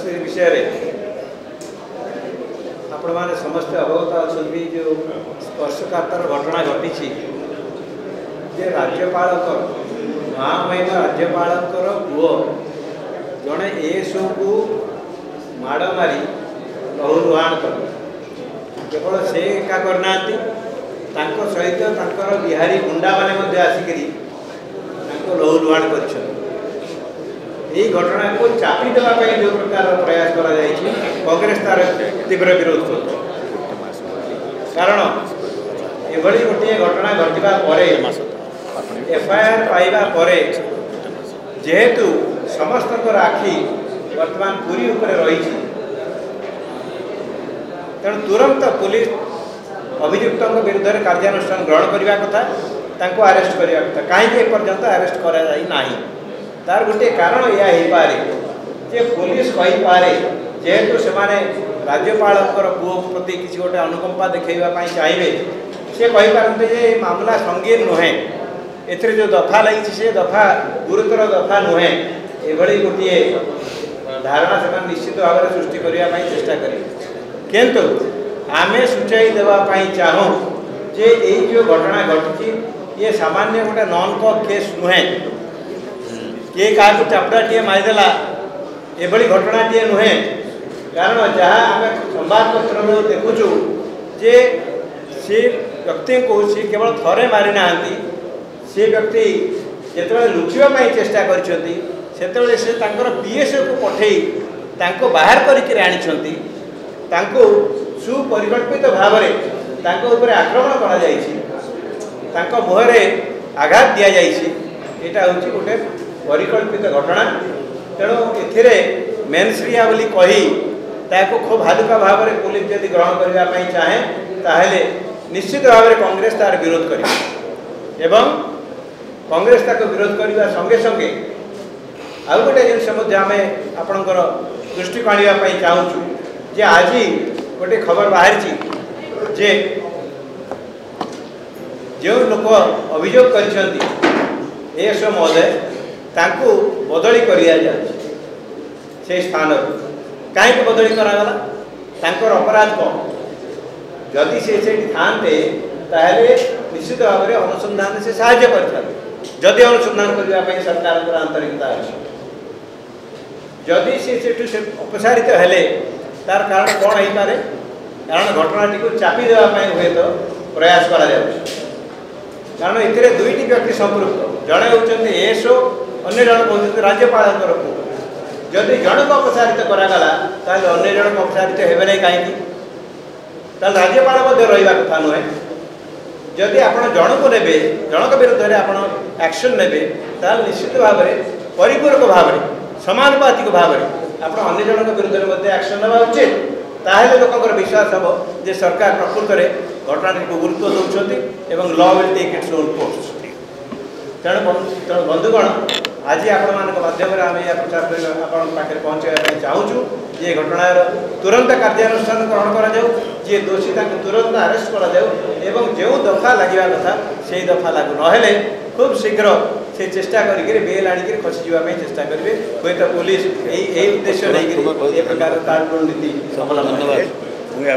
परिस्थिति विषय आपण मैंने समस्त अवगत अच्छा जो स्पर्शकातर घटना घटी जे राज्यपाल महामहिम राज्यपाल पुओ जड़े एसो को माड़ मारी लहुलुहाण कर केवल से एका करना सहित बिहारी गुंडा मैंने आसिक लहुलुहाण कर घटना को चापी देवाई जो प्रकार प्रयास कर कांग्रेस तार तीव्र विरोध कर कारण एभली गोटे घटना घटवा एफआईआर पाइबा जेहेतु समस्त आखि वर्तमान पूरी उपरे रही तेणु तुरंत पुलिस अभियुक्त विरुद्ध में कार्यानुष्ठान ग्रहण करने कथा अरेस्ट करने कथा कहीं पर्यंत अरेस्ट करा तार गोटे कारण यह पारे जे पुलिस कहीपे जेहेतु से राज्यपाल पुओ प्रति किसी गोटे अनुकंपा देखा चाहिए सी कहींपारते जे मामला संगीन नुहे एथिरे जो दफा लगी से दफा गुरुतर दफा नुहे एभली गोटे धारणा से निश्चित भाव में सृष्टि करने चेष्टा करेंगे किंतु आमे सूचाई देवाई चाहूँ जे यही जो घटना घटी ये सामान्य गोटे नॉन कॉप केस नुहे किए क्या चापड़ाटे मारिदेला एभली घटनाटे नुहे कारण जहाँ आम संवादपत्र देखुचु जे सी व्यक्ति को सी केवल थरे मारी ना सी व्यक्ति जिते लुचापी चेष्टा करते से पीएसओ को पठे बाहर करके आनी सुपरिकल्पित भाव में आक्रमण कर मुहरे आघात दि जाटा हूँ गोटे परिकल्पित घटना तेणु ए मेन्सरिया बोली कही खूब हालुका भाव में पुलिस जदि ग्रहण करने चाहे ताहले निश्चित भाव में कांग्रेस तार विरोध कर कांग्रेस ताको विरोध करने संगे संगे आउ गोटे जिन आम आपणकर दृष्टि को आने चाहूँ जे आज गोटे खबर बाहरी जे जो लोक अभियोग कर एसओ महोदय तांको बदली कर स्थान कहीं बदली करागला तांकर अपराध कौन जदि से थाते ताहले निश्चित भाव में अनुसंधान से साहाय्य करता जदि अनुसंधान करने सरकार आंतरिकता अच्छी जदि से अपसारित हेले तार कारण कौन हो पारे कारण घटनाटी को चापी देवाई हुए तो प्रयास करा कारण ए दुईटी व्यक्ति संपृक्त जड़े होती एसओ अन्य जन कहते राज्यपाल जदि जन को अपसारित करागला ताल अन्य जन को अपसारित हे ना कहीं राज्यपाल रहा कथा नुहे जदि आप जन को ने जनक विरुद्ध में आप एक्शन ने निश्चित भाव में परिपूरक भाव में समानुपातिक भाव में आप अन्य जन विरुद्ध में एक्शन ना उचित ताहले लोक विश्वास हम जे सरकार प्रकृत में घटना को गुरुत्व दौरान law will take its own course तेणु बंधुगण आज आपण माध्यम आम यह प्रचार कर पाखे पहुँचा चाहूँ ये घटनार तुरंत कार्यानुष्ठान ग्रहण कर दोषी तुरंत अरेस्ट कर जो दफा लगे कथा से दफा लागू ना खूब शीघ्र से चेष्टा करें बेल आणिक खसी जावाई चेष्टा करेंगे हुए तो पुलिस यही उद्देश्य नहीं प्रकार नीति अवलंबन।